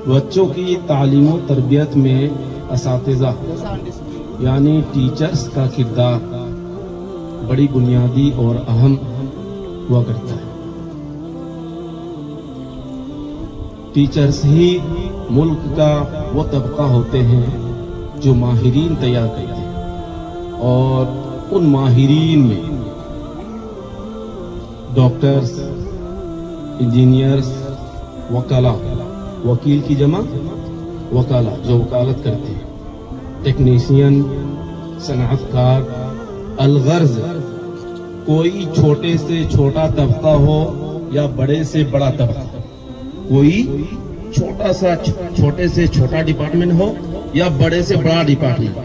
بچوں کی تعلیم و تربیت میں اساتذہ یعنی ٹیچرز کا کردار بڑی بنیادی اور اہم ہوا کرتا ہے۔ ٹیچرز ہی ملک کا وہ طبقہ ہوتے ہیں جو ماہرین تیار کرتے ہیں، اور ان ماہرین میں ڈاکٹرز، انجینئرز، وکلاء، وکیل کی جمع وکلاء جو وکالت کرتے ہیں، ٹیکنیشین، صنعت کار، الغرض کوئی چھوٹے سے چھوٹا طبقہ ہو یا بڑے سے بڑا طبقہ، کوئی چھوٹے سے چھوٹا ڈپارٹمنٹ ہو یا بڑے سے بڑا ڈپارٹمنٹ،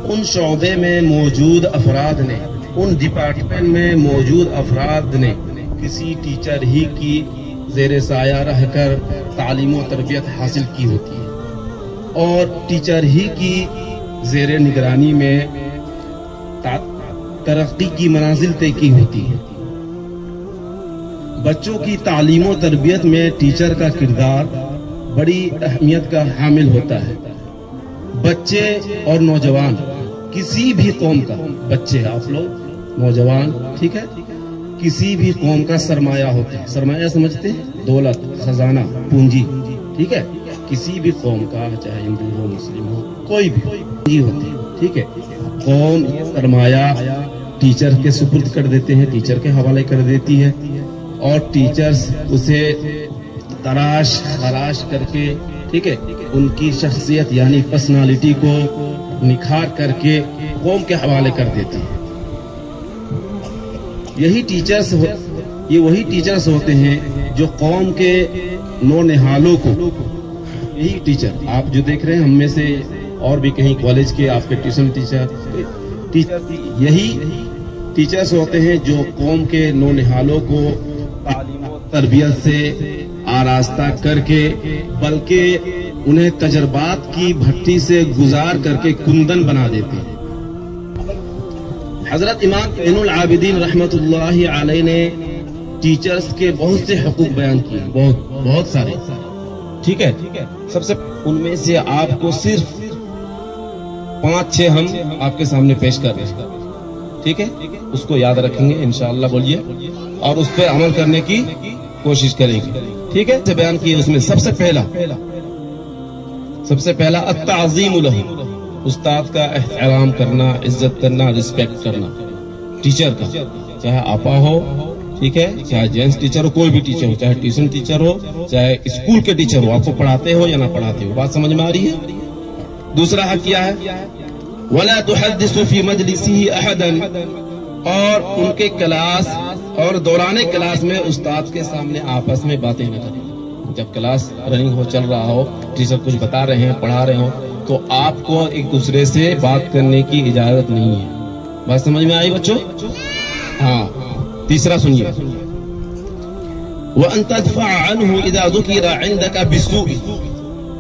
ان شعبے میں موجود افراد نے، ان ڈپارٹمنٹ میں موجود افراد نے کسی ٹیچر ہی کی زیر سایہ رہ کر تعلیم و تربیت حاصل کی ہوتی ہے، اور ٹیچر ہی کی زیر نگرانی میں ترقی کی منازل طے کی ہوتی ہے۔ بچوں کی تعلیم و تربیت میں ٹیچر کا کردار بڑی اہمیت کا حامل ہوتا ہے۔ بچے اور نوجوان کسی بھی قوم کا، بچے آپ لوگ، نوجوان، ٹھیک ہے، کسی بھی قوم کا سرمایہ ہوتا ہے۔ سرمایہ سمجھتے ہیں؟ دولت، خزانہ، پونجی، ٹھیک ہے، کسی بھی قوم کا، چاہے ہندو ہو، مسلم ہو، کوئی بھی پونجی ہوتی ہے، ٹھیک ہے۔ قوم یہ سرمایہ ٹیچر کے سپرد کر دیتے ہیں، ٹیچر کے حوالے کر دیتی ہے، اور ٹیچرز اسے تراش خراش کر کے، ٹھیک ہے، ان کی شخصیت یعنی پرسنالٹی کو نکھار کر کے قوم کے حوالے کر دیتے ہیں۔ یہ وہی ٹیچرز ہوتے ہیں جو قوم کے نونہالوں کو، یہی ٹیچر آپ جو دیکھ رہے ہیں، ہم میں سے اور بھی کہیں کالج کے آپ کے ٹیوشن ٹیچر، یہی ٹیچرز ہوتے ہیں جو قوم کے نونہالوں کو تعلیم و تربیت سے آراستہ کر کے، بلکہ انہیں تجربات کی بھٹی سے گزار کر کے کندن بنا دیتے ہیں۔ حضرت امام زین العابدین رحمت اللہ علیہ نے ٹیچرز کے بہت سے حقوق بیان کیے، بہت سارے، ٹھیک ہے۔ سب سے ان میں سے آپ کو صرف 5-6 ہم آپ کے سامنے پیش کر رہے ہیں، ٹھیک ہے، اس کو یاد رکھیں گے انشاءاللہ، بولیے، اور اس پہ عمل کرنے کی کوشش کریں گے، ٹھیک ہے۔ بیان کیے اس میں سب سے پہلا التعظیم لہ، استاد کا احترام کرنا، عزت کرنا، رسپیکٹ کرنا، ٹیچر کا، چاہے آپا ہو، ٹھیک ہے، چاہے جینٹس ٹیچر ہو، کوئی بھی ٹیچر ہو، چاہے ٹیوشن ٹیچر ہو، چاہے اسکول کے ٹیچر ہو، آپ کو پڑھاتے ہو یا نہ پڑھاتے ہو، بات سمجھ میں آ رہی ہے؟ دوسرا حق کیا ہے؟ وَلَا تُحَدِّثُ فِي مَجْلِسِهِ أَحَدًا، اور ان کے کلاس اور دوران کلاس میں استاد کے سامنے آپس میں باتیں نہ کریں۔ جب کلاس رننگ ہو، چل رہا ہو، ٹیچر کچھ بتا رہے ہیں، پڑھا رہے ہوں، تو آپ کو ایک دوسرے سے بات کرنے کی اجازت نہیں ہے۔ بات سمجھ میں آئی بچوں؟ ہاں۔ تیسرا سنیے، وَأَن تَدْفَعَ عَنْهُ إِذَا ذُكِرَ عِنْدَكَ بِالسُّوءِ،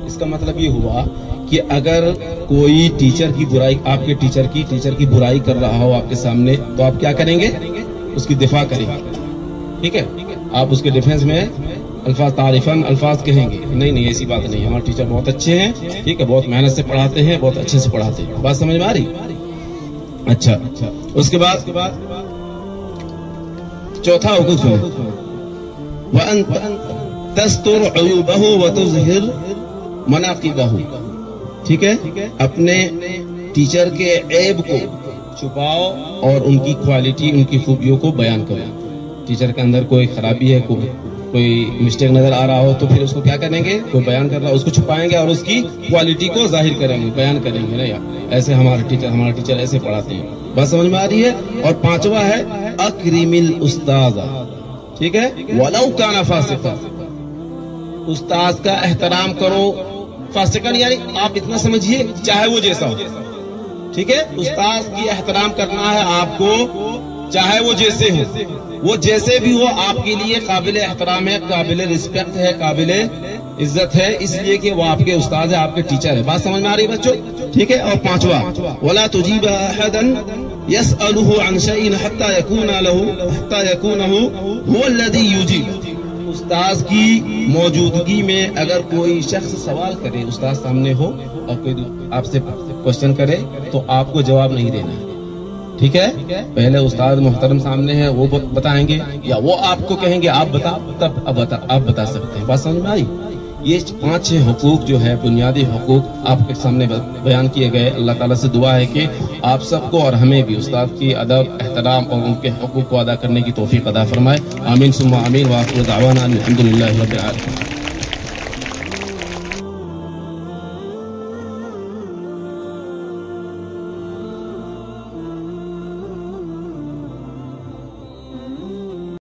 اس کا مطلب یہ ہوا کہ اگر کوئی ٹیچر کی برائی، آپ کے ٹیچر کی برائی کر رہا ہو آپ کے سامنے، تو آپ کیا کریں گے؟ اس کی دفاع کریں گے، ٹھیک ہے۔ آپ اس کے ڈیفنس میں الفاظ، تعریفاً الفاظ کہیں گے، نہیں ایسی بات نہیں، ہمارے ٹیچر بہت اچھے ہیں، ٹھیک ہے، بہت محنت سے پڑھاتے ہیں، بہت اچھے سے پڑھاتے ہیں۔ بات سمجھ میں آ رہی؟ اچھا، اس کے بعد چوتھا حکم سنیں، وَأَن تَسْتُرْ عُيُوبَهُ وَتُظْهِرْ مَنَاقِبَهُ، ٹھیک ہے، اپنے ٹیچر کے عیب کو چھپاؤ اور ان کی کوالٹی، ان کی خوبیوں کو بیان کرو۔ ٹیچر کے اندر کوئی خرابی ہے، کوئی مسٹیک نظر آ رہا ہو، تو پھر اس کو کیا کریں گے؟ کوئی بیان کر رہا ہو، اس کو چھپائیں گے اور اس کی کوالٹی کو ظاہر کریں گے، بیان کریں گے، نہیں ایسے ہمارا ٹیچر ایسے پڑھاتے ہیں۔ بات سمجھ میں آ رہی ہے؟ اور پانچواں ہے اکرم الاستاذ، ٹھیک ہے، ولو کان فاسقا، استاد کا احترام کرو، فاسقا یعنی آپ اتنا سمجھیے چاہے وہ جیسا ہو، ٹھیک ہے، استاد کی احترام کرنا ہے آپ کو، چاہے وہ جیسے ہو، وہ جیسے بھی ہو آپ کے لیے قابل احترام ہے، قابل رسپیکٹ ہے، قابل عزت ہے، اس لیے کہ وہ آپ کے استاد ہے، آپ کے ٹیچر ہے۔ بات سمجھ میں آ رہی ہے بچوں؟ ٹھیک ہے۔ اور پانچواں، وَلَا تُجِيبَ أَحَدًا يَسْأَلُهُ عَنْ شَيْءٍ حَتَّى يَكُونَ هُوَ الَّذِي يُجِيبُ، استاذ کی موجودگی میں اگر کوئی شخص سوال کرے، استاذ سامنے ہو اور کوئی آپ سے کوشچن کرے تو آپ کو جواب نہیں دینا ہے، ٹھیک ہے؟ پہلے استاد محترم سامنے ہے، وہ بتائیں گے یا وہ آپ کو کہیں گے آپ بتا، تب آپ بتا سکتے ہیں۔ بات سمجھ میں آئی؟ یہ 5-6 حقوق جو ہے، بنیادی حقوق آپ کے سامنے بیان کیے گئے۔ اللہ تعالیٰ سے دعا ہے کہ آپ سب کو اور ہمیں بھی استاد کی ادب، احترام اور ان کے حقوق کو ادا کرنے کی توفیق عطا فرمائے۔ آمین ثم آمین، وآخر دعوانا الحمدللہ رب العالمین۔